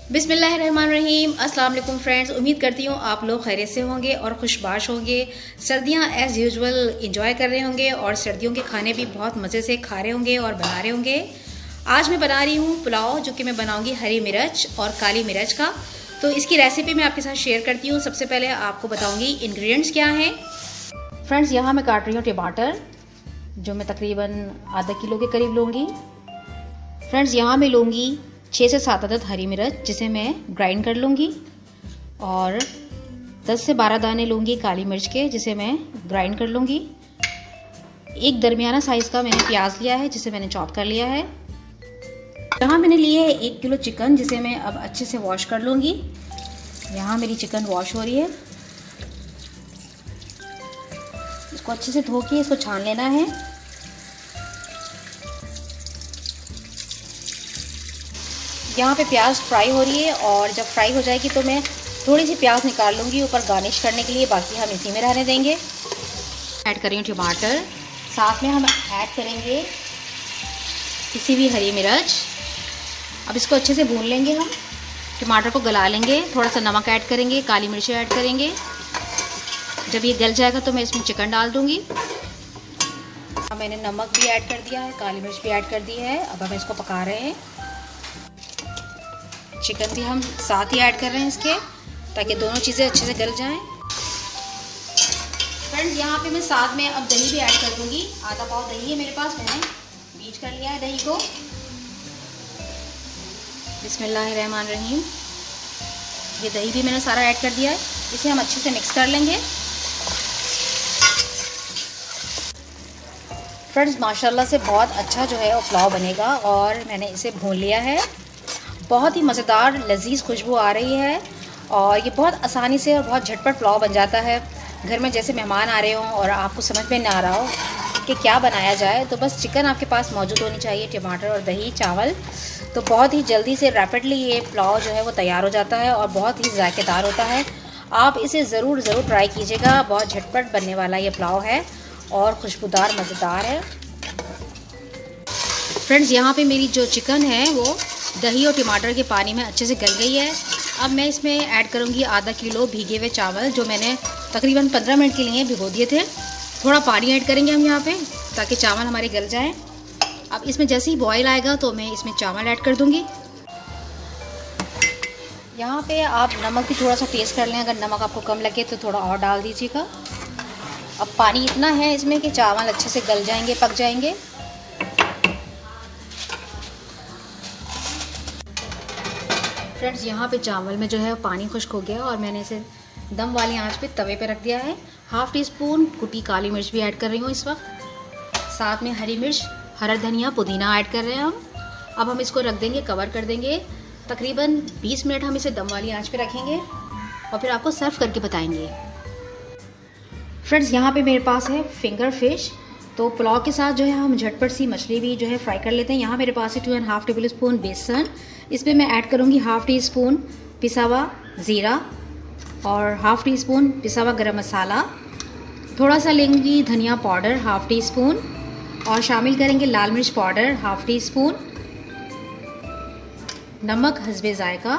बिस्मिल्लाहिर्रहमानिर्रहीम। अस्सलाम वालेकुम फ्रेंड्स, उम्मीद करती हूँ आप लोग खैरियत से होंगे और खुशबाश होंगे। सर्दियाँ एज़ यूजुअल इंजॉय कर रहे होंगे और सर्दियों के खाने भी बहुत मज़े से खा रहे होंगे और बना रहे होंगे। आज मैं बना रही हूँ पुलाव, जो कि मैं बनाऊँगी हरी मिर्च और काली मिर्च का। तो इसकी रेसिपी मैं आपके साथ शेयर करती हूँ। सबसे पहले आपको बताऊँगी इंग्रेडिएंट्स क्या हैं। फ्रेंड्स, यहाँ मैं काट रही हूँ टमाटर, जो मैं तकरीबन आधा किलो के करीब लूँगी। फ्रेंड्स, यहाँ मैं लूँगी 6 से 7 अदद हरी मिर्च, जिसे मैं ग्राइंड कर लूँगी, और 10 से 12 दाने लूँगी काली मिर्च के, जिसे मैं ग्राइंड कर लूँगी। एक दरमियाना साइज़ का मैंने प्याज लिया है, जिसे मैंने चॉप कर लिया है। यहाँ मैंने लिए है 1 किलो चिकन, जिसे मैं अब अच्छे से वॉश कर लूँगी। यहाँ मेरी चिकन वॉश हो रही है। इसको अच्छे से धो के इसको छान लेना है। यहाँ पे प्याज फ्राई हो रही है, और जब फ्राई हो जाएगी तो मैं थोड़ी सी प्याज निकाल लूँगी ऊपर गार्निश करने के लिए, बाकी हम इसी में रहने देंगे। ऐड कर रही हूँ टमाटर, साथ में हम ऐड करेंगे किसी भी हरी मिर्च। अब इसको अच्छे से भून लेंगे। हम टमाटर को गला लेंगे, थोड़ा सा नमक ऐड करेंगे, काली मिर्ची ऐड करेंगे। जब ये गल जाएगा तो मैं इसमें चिकन डाल दूँगी। मैंने नमक भी ऐड कर दिया है, काली मिर्च भी ऐड कर दी है। अब हम इसको पका रहे हैं। चिकन भी हम साथ ही ऐड कर रहे हैं इसके, ताकि दोनों चीज़ें अच्छे से गल जाएं। फ्रेंड्स, यहाँ पे मैं साथ में अब दही भी ऐड कर दूँगी। आधा पाव दही है मेरे पास, मैंने बीट कर लिया है दही को। बिस्मिल्लाहिर्रहमानिर्रहीम। ये दही भी मैंने सारा ऐड कर दिया है। इसे हम अच्छे से मिक्स कर लेंगे। फ्रेंड्स, माशाल्लाह से बहुत अच्छा जो है वो पुलाव बनेगा, और मैंने इसे भून लिया है। बहुत ही मज़ेदार लजीज खुशबू आ रही है, और ये बहुत आसानी से और बहुत झटपट पुलाव बन जाता है। घर में जैसे मेहमान आ रहे हों और आपको समझ में ना आ रहा हो कि क्या बनाया जाए, तो बस चिकन आपके पास मौजूद होनी चाहिए, टमाटर और दही, चावल। तो बहुत ही जल्दी से रैपिडली ये पुलाव जो है वो तैयार हो जाता है, और बहुत ही जायकेदार होता है। आप इसे ज़रूर ट्राई कीजिएगा। बहुत झटपट बनने वाला ये पुलाव है और खुशबूदार मज़ेदार है। फ्रेंड्स, यहाँ पे मेरी जो चिकन है वो दही और टमाटर के पानी में अच्छे से गल गई है। अब मैं इसमें ऐड करूँगी आधा किलो भीगे हुए चावल, जो मैंने तकरीबन 15 मिनट के लिए भिगो दिए थे। थोड़ा पानी ऐड करेंगे हम यहाँ पे, ताकि चावल हमारे गल जाएं। अब इसमें जैसे ही बॉयल आएगा तो मैं इसमें चावल ऐड कर दूँगी। यहाँ पे आप नमक भी थोड़ा सा टेस्ट कर लें। अगर नमक आपको कम लगे तो थोड़ा और डाल दीजिएगा। अब पानी इतना है इसमें कि चावल अच्छे से गल जाएंगे, पक जाएंगे। फ्रेंड्स, यहाँ पे चावल में जो है पानी खुश्क हो गया, और मैंने इसे दम वाली आंच पे तवे पे रख दिया है। हाफ़ टी स्पून कुटी काली मिर्च भी ऐड कर रही हूँ इस वक्त। साथ में हरी मिर्च, हरा धनिया, पुदीना ऐड कर रहे हैं हम। अब हम इसको रख देंगे, कवर कर देंगे। तकरीबन 20 मिनट हम इसे दम वाली आंच पे रखेंगे, और फिर आपको सर्व करके बताएंगे। फ्रेंड्स, यहाँ पे मेरे पास है फिंगर फिश। तो पुलाव के साथ जो है हम झटपट सी मछली भी जो है फ्राई कर लेते हैं। यहाँ मेरे पास है 2.5 टेबल स्पून बेसन। इसमें मैं ऐड करूँगी हाफ़ टी स्पून पिसा हुआ ज़ीरा, और हाफ़ टी स्पून पिसा हुआ गरम मसाला। थोड़ा सा लेंगी धनिया पाउडर हाफ़ टी स्पून, और शामिल करेंगे लाल मिर्च पाउडर हाफ़ टी स्पून, नमक हस्बे ज़ायका।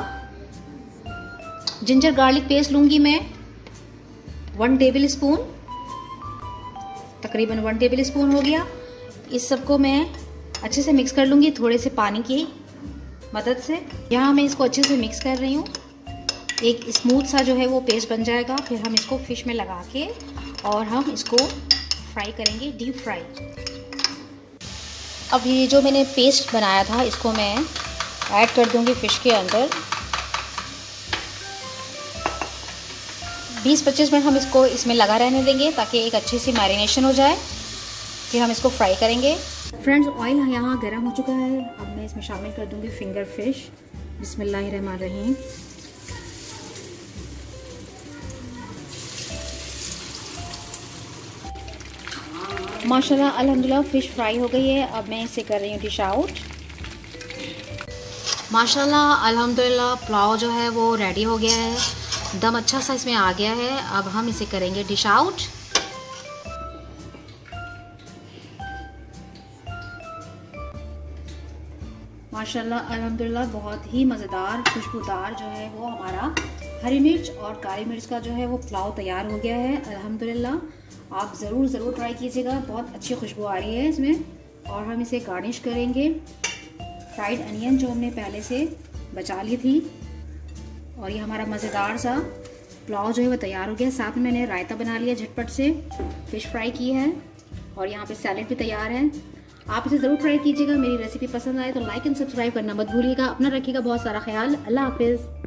जिंजर गार्लिक पेस्ट लूँगी मैं 1 टेबल स्पून, तकरीबन 1 टेबल स्पून हो गया। इस सबको मैं अच्छे से मिक्स कर लूँगी थोड़े से पानी की मदद से। यहाँ मैं इसको अच्छे से मिक्स कर रही हूँ। एक स्मूथ सा जो है वो पेस्ट बन जाएगा। फिर हम इसको फिश में लगा के और हम इसको फ्राई करेंगे, डीप फ्राई। अब ये जो मैंने पेस्ट बनाया था, इसको मैं ऐड कर दूँगी फ़िश के अंदर। 20-25 मिनट हम इसको इसमें लगा रहने देंगे, ताकि एक अच्छी सी मैरिनेशन हो जाए। फिर हम इसको फ्राई करेंगे। फ्रेंड्स, ऑयल यहाँ गर्म हो चुका है। अब मैं इसमें शामिल कर दूँगी फिंगर फिश। बिस्मिल्लाहिर्रहमानिर्रहीम। माशाल्लाह अल्हम्दुलिल्लाह फ़िश फ्राई हो गई है। अब मैं इसे कर रही हूँ डिश आउट। माशाल्लाह अल्हम्दुलिल्लाह पुलाव जो है वो रेडी हो गया है। दम अच्छा सा इसमें आ गया है। अब हम इसे करेंगे डिश आउट। माशाल्लाह अल्हम्दुलिल्लाह बहुत ही मज़ेदार खुशबूदार जो है वो हमारा हरी मिर्च और काली मिर्च का जो है वो पुलाव तैयार हो गया है अल्हम्दुलिल्लाह। आप ज़रूर ट्राई कीजिएगा, बहुत अच्छी खुशबू आ रही है इसमें। और हम इसे गार्निश करेंगे फ्राइड अनियन जो हमने पहले से बचा ली थी। और ये हमारा मज़ेदार सा पुलाव जो है वो तैयार हो गया। साथ में मैंने रायता बना लिया झटपट से, फ़िश फ्राई की है और यहाँ पे सैलेड भी तैयार है। आप इसे ज़रूर ट्राई कीजिएगा। मेरी रेसिपी पसंद आए तो लाइक एंड सब्सक्राइब करना मत भूलिएगा। अपना रखिएगा बहुत सारा ख्याल। अल्लाह हाफिज़।